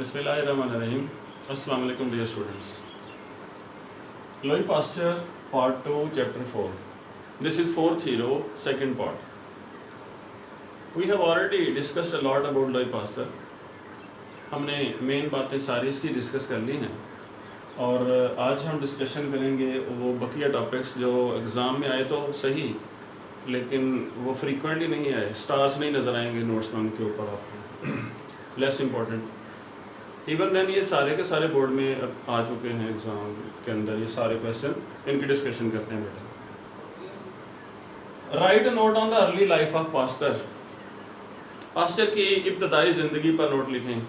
Bismillahirrahmanirrahim. Assalamu alaikum dear students. Louis Pasteur part 2 chapter 4. This is 4.0 second part. We have already discussed a lot about Louis Pasteur. हमने main बातें सारी इसकी discuss कर ली हैं और आज हम डिस्कशन करेंगे वो बकिया टॉपिक्स जो एग्ज़ाम में आए तो सही लेकिन वो फ्रीक्वेंटली नहीं आए, स्टार्स नहीं नज़र आएंगे नोट्स में उनके ऊपर आपको, लेस इम्पॉर्टेंट। इवन देन ये सारे के सारे बोर्ड में आ चुके हैं एग्ज़ाम के अंदर, ये सारे क्वेश्चन इनकी डिस्कशन करते हैं बेटा। Right note on the early life of pastor. Pastor की इब्तदाई ज़िंदगी पर नोट लिखें।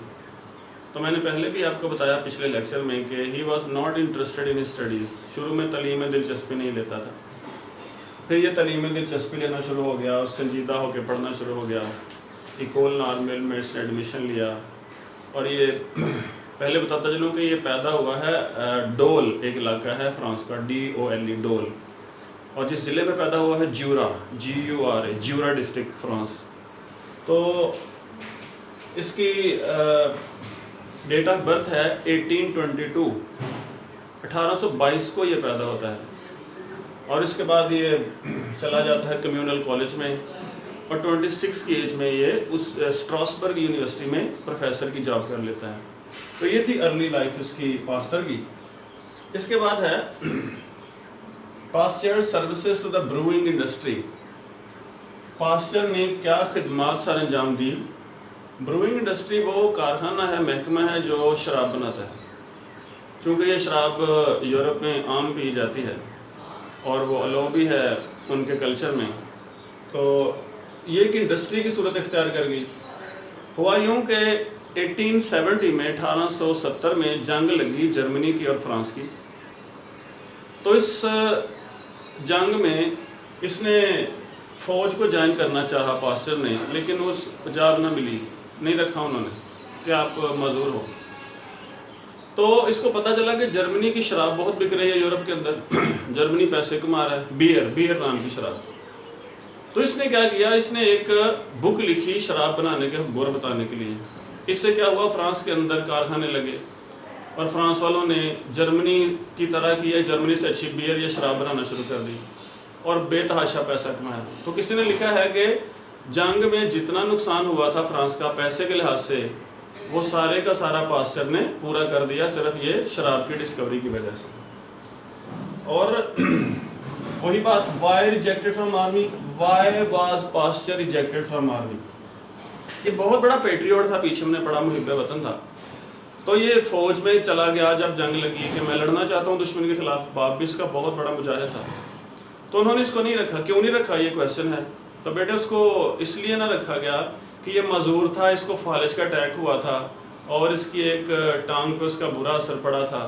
तो मैंने पहले भी आपको बताया पिछले लेक्चर में कि he was not interested in studies. शुरू में तालीम में दिलचस्पी नहीं लेता था, फिर ये तालीम में दिलचस्पी लेना शुरू हो गया और संजीदा होकर पढ़ना शुरू हो गया। इकोल नॉर्मल में इसने एडमिशन लिया और ये पहले बताता चलूँ कि ये पैदा हुआ है डोल, एक इलाका है फ्रांस का, DOLE डोल, और जिस ज़िले में पैदा हुआ है ज्यूरा, GURA, ज्यूरा डिस्ट्रिक्ट फ्रांस। तो इसकी डेट ऑफ बर्थ है 1822, 1822 को ये पैदा होता है और इसके बाद ये चला जाता है कम्युनल कॉलेज में और 26 की एज में ये उस स्ट्रासबर्ग यूनिवर्सिटी में प्रोफेसर की जॉब कर लेता है। तो ये थी अर्ली लाइफ इसकी पास्टर की। इसके बाद है Pasteur services to the brewing industry. Pasteur ने क्या खिदमात सर अंजाम दी। ब्रूइंग इंडस्ट्री वो कारखाना है, महकमा है जो शराब बनाता है। चूँकि ये शराब यूरोप में आम पी जाती है और वो अलो भी है उनके कल्चर में, तो ये एक इंडस्ट्री की सूरत इख्तियार कर गई। हुआ यूँ कि 1870 में 1870 में जंग लगी जर्मनी की और फ्रांस की। तो इस जंग में इसने फ़ौज को ज्वाइन करना चाहा पास्टर ने, लेकिन उस जॉब ना मिली, नहीं रखा उन्होंने कि आप मजदूर हो। तो इसको पता चला कि जर्मनी की शराब बहुत बिक रही है यूरोप के अंदर, जर्मनी पैसे कमा रहा है, बियर नाम की शराब। तो इसने क्या किया, इसने एक बुक लिखी शराब बनाने के गुर बताने के लिए। इससे क्या हुआ, फ्रांस के अंदर कारखाने लगे और फ्रांस वालों ने जर्मनी की तरह की है, जर्मनी से अच्छी बियर या शराब बनाना शुरू कर दी और बेतहाशा पैसा कमाया। तो किसी ने लिखा है कि जंग में जितना नुकसान हुआ था फ्रांस का पैसे के लिहाज से, वो सारे का सारा पास्चर ने पूरा कर दिया सिर्फ ये शराब की डिस्कवरी की वजह से। और वही बात, why rejected from army, why was Pasteur rejected from army. ये बहुत बड़ा पेट्रियोट था, पीछे हमने पढ़ा, मुहिब्बे वतन था। तो ये फौज में चला गया जब जंग लगी कि मैं लड़ना चाहता हूँ दुश्मन के खिलाफ। बाप भी इसका बहुत बड़ा मुजाहिद था, तो उन्होंने इसको नहीं रखा। क्यों नहीं रखा, ये क्वेश्चन है। तो बेटे उसको इसलिए ना रखा गया कि ये मजदूर था, इसको फालिज का अटैक हुआ था और इसकी एक टांग पे उसका बुरा असर पड़ा था,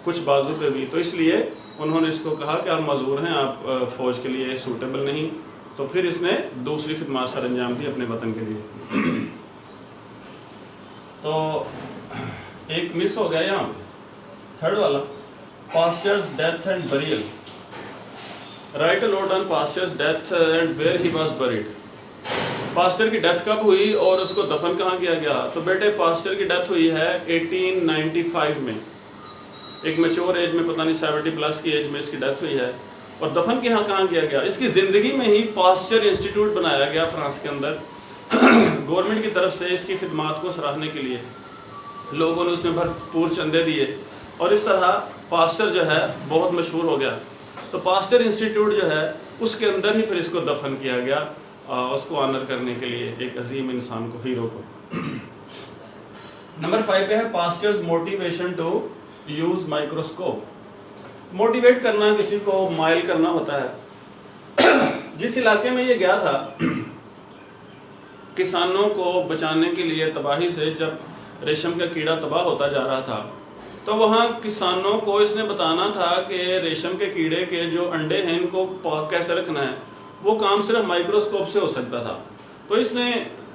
कुछ बाजू पे भी, तो इसलिए उन्होंने इसको कहा कि आप मजदूर हैं, आप फ़ौज के लिए सूटेबल नहीं। तो फिर इसने दूसरी खिदमत सर अंजाम दी अपने वतन के लिए। तो एक मिस हो गया यहाँ पे, थर्ड वाला, Pasteur's death and burial. Write a note on Pasteur's death and where he was buried. Pasteur की डेथ कब हुई और उसको दफन कहाँ किया गया। तो बेटे पास्टर की डेथ हुई है 1895 में, एक मैच्योर एज में, पता नहीं 70 प्लस की एज में इसकी डेथ हुई है। और दफन के यहाँ कहाँ किया गया, इसकी ज़िंदगी में ही पास्चर इंस्टीट्यूट बनाया गया फ्रांस के अंदर गवर्नमेंट की तरफ से। इसकी खिदमात को सराहने के लिए लोगों ने उसमें भरपूर चंदे दिए और इस तरह पास्टर जो है बहुत मशहूर हो गया। तो पास्टर इंस्टीट्यूट जो है उसके अंदर ही फिर इसको दफन किया गया, उसको ऑनर करने के लिए, एक अजीम इंसान को, हीरो को। नंबर 5 पे है Pasteur's motivation to use microscope. Motivate करना, किसी को माइल करना होता है। जिस इलाके में ये गया था किसानों को बचाने के लिए तबाही से, जब रेशम का कीड़ा तबाह होता जा रहा था, तो वहाँ किसानों को इसने बताना था कि रेशम के कीड़े के जो अंडे हैं इनको कैसे रखना है। वो काम सिर्फ माइक्रोस्कोप से हो सकता था। तो इसने,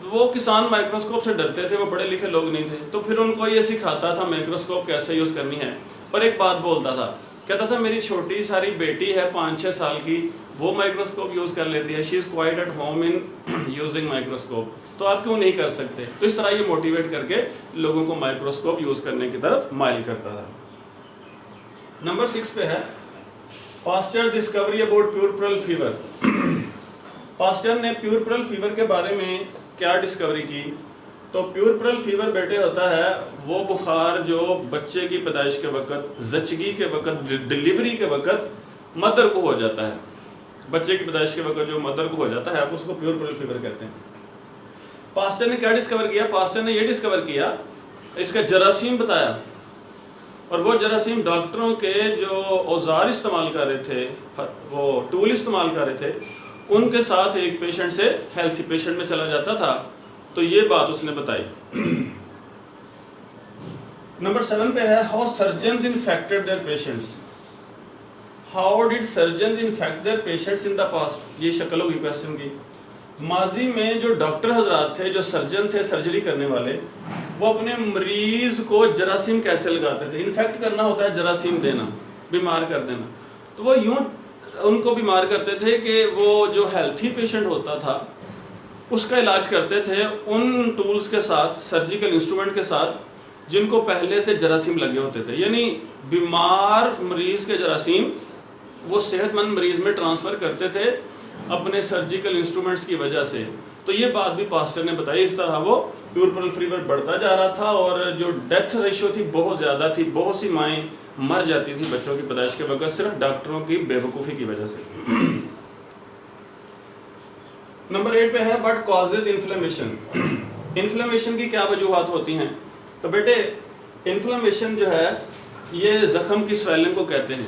वो किसान माइक्रोस्कोप से डरते थे, वो पढ़े लिखे लोग नहीं थे, तो फिर उनको ये सिखाता था माइक्रोस्कोप कैसे यूज़ करनी है। पर एक बात बोलता था, कहता था मेरी छोटी सारी बेटी है 5-6 साल की, वो माइक्रोस्कोप यूज़ कर लेती है, she is quite at home in using microscope. تو آپ کیوں نہیں کر سکتے؟ تو اس طرح یہ موٹیویٹ کر کے لوگوں کو مائکروسکوپ یوز کرنے کی طرف مائل کرتا تھا۔ نمبر 6 پہ ہے Pasteur discovery about puerperal fever. Pasteur نے پیورپرل فیور کے بارے میں کیا ڈسکوری کی؟ تو پیورپرل فیور بیٹے ہوتا ہے وہ بخار جو بچے کی پیدائش کے وقت، زچگی کے وقت، ڈلیوری کے وقت مدر کو ہو جاتا ہے۔ بچے کی پیدائش کے وقت جو مدر کو ہو جاتا ہے آپ اس کو پیورپرل فیور کہتے ہیں۔ پاسچر نے کیا ڈسکور کیا؟ پاسچر نے یہ ڈسکور کیا، اس کا جراثیم بتایا، اور وہ جراثیم ڈاکٹروں کے جو اوزار استعمال کر رہے تھے، وہ ٹول استعمال کر رہے تھے، ان کے ساتھ ایک پیشنٹ سے ہیلتھی پیشنٹ میں چلا جاتا تھا، تو یہ بات اس نے بتائی۔ نمبر 7 پہ ہے how surgeons infected their patients. How did surgeons infect their patients in the past? یہ شکل ہوگی کویسچن کی۔ ماضی میں جو ڈاکٹر حضرات تھے، جو سرجن تھے، سرجری کرنے والے، وہ اپنے مریض کو جراثیم کیسے لگاتے تھے؟ انفیکٹ کرنا ہوتا ہے جراثیم دینا، بیمار کر دینا، تو وہ یوں ان کو بیمار کرتے تھے کہ وہ جو ہیلتھی پیشنٹ ہوتا تھا اس کا علاج کرتے تھے ان ٹولز کے ساتھ، سرجیکل انسٹرومنٹ کے ساتھ جن کو پہلے سے جراثیم لگے ہوتے تھے، یعنی بیمار مریض کے جراثیم وہ صحت مند مریض میں ٹرانسفر کرتے تھے اپنے سرجیکل انسٹرومنٹس کی وجہ سے۔ تو یہ بات بھی پاسچر نے بتائی، اس طرح وہ پیورپرل فیور بڑھتا جا رہا تھا اور جو ڈیتھ ریشو تھی بہت زیادہ تھی، بہت سی مائیں مر جاتی تھی بچوں کی پیدائش کے وقت صرف ڈاکٹروں کی بے وقوفی کی وجہ سے۔ نمبر 8 پہ ہے بٹ کازز انفلیمیشن۔ انفلیمیشن کی کیا وجوہات ہوتی ہیں؟ تو بیٹے انفلیمیشن جو ہے یہ زخم کی سویلنگ کو کہتے ہیں۔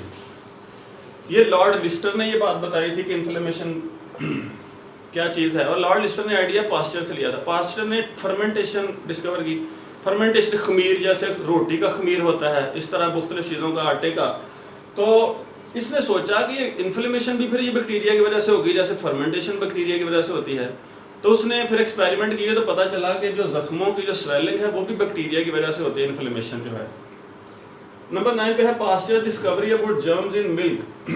یہ لارڈ لسٹر نے یہ بات بتائی تھی کہ انفلیمیشن کیا چیز ہے، اور لارڈ لسٹر نے آئیڈیا پاسچر سے لیا تھا۔ پاسچر نے فرمنٹیشن ڈسکور کی۔ فرمنٹیشن خمیر، جیسے روٹی کا خمیر ہوتا ہے، اس طرح مختلف چیزوں کا، آٹے کا، تو اس نے سوچا کہ انفلیمیشن بھی پھر یہ بیکٹیریا کی وجہ سے ہوگی جیسے فرمنٹیشن بیکٹیریا کی وجہ سے ہوتی ہے۔ تو اس نے پھر ایکسپیریمنٹ کیے تو پتہ چلا کہ جو زخموں کی جو سویلنگ ہے وہ بھی بیکٹیریا کی وجہ سے ہوتی ہے، انفلیمیشن جو ہے۔ نمبر 9 پہ ہے پاسچر ڈسکوری اباؤٹ جرمز ان ملک۔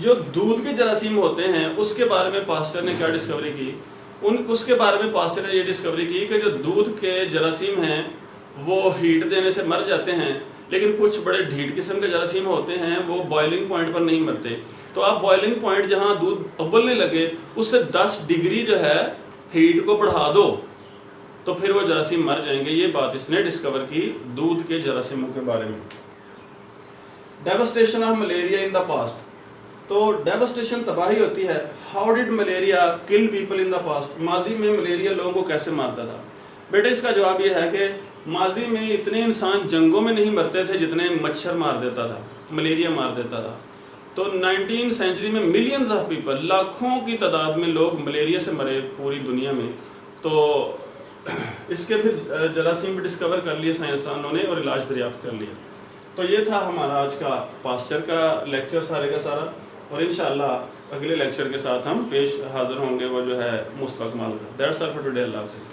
جو دودھ کے جراثیم ہوتے ہیں اس کے بارے میں پاسچر نے کیا ڈسکوری کی؟ اس کے بارے میں پاسچر نے یہ ڈسکوری کی کہ جو دودھ کے جراثیم ہیں وہ ہیٹ دینے سے مر جاتے ہیں، لیکن کچھ بڑے ڈھیٹ قسم کے جراثیم ہوتے ہیں وہ بوائلنگ پوائنٹ پر نہیں مرتے۔ تو آپ بوائلنگ پوائنٹ جہاں دودھ ابلنے لگے اس سے 10 ڈگری جو ہے ہیٹ کو بڑھا دو تو پھر وہ جراثیم مر جائیں گے۔ یہ بات اس نے ڈسکور کی دودھ کے جراثیموں کے بارے میں۔ Devastation of malaria in the past. تو ڈیواسٹیشن تباہی ہوتی ہے۔ How did malaria kill people in the past? ماضی میں ملیریا لوگوں کو کیسے مارتا تھا؟ بیٹے اس کا جواب یہ ہے کہ ماضی میں اتنے انسان جنگوں میں نہیں مرتے تھے جتنے مچھر مار دیتا تھا، ملیریا مار دیتا تھا۔ تو 19 سینچری میں ملینز آف پیپل، لاکھوں کی تعداد میں لوگ ملیریا سے مرے پوری دنیا میں۔ تو اس کے پھر جراثیم بھی ڈسکور کر لیے سائنسدانوں نے اور علاج دریافت کر لیا۔ تو یہ تھا ہمارا آج کا پاسچر کا لیکچر سارے کا سارا، اور انشاءاللہ اگلے لیکچر کے ساتھ ہم پیش حاضر ہوں گے وہ جو ہے مصطفی کمال کا۔ That's all for today. اللہ حافظ۔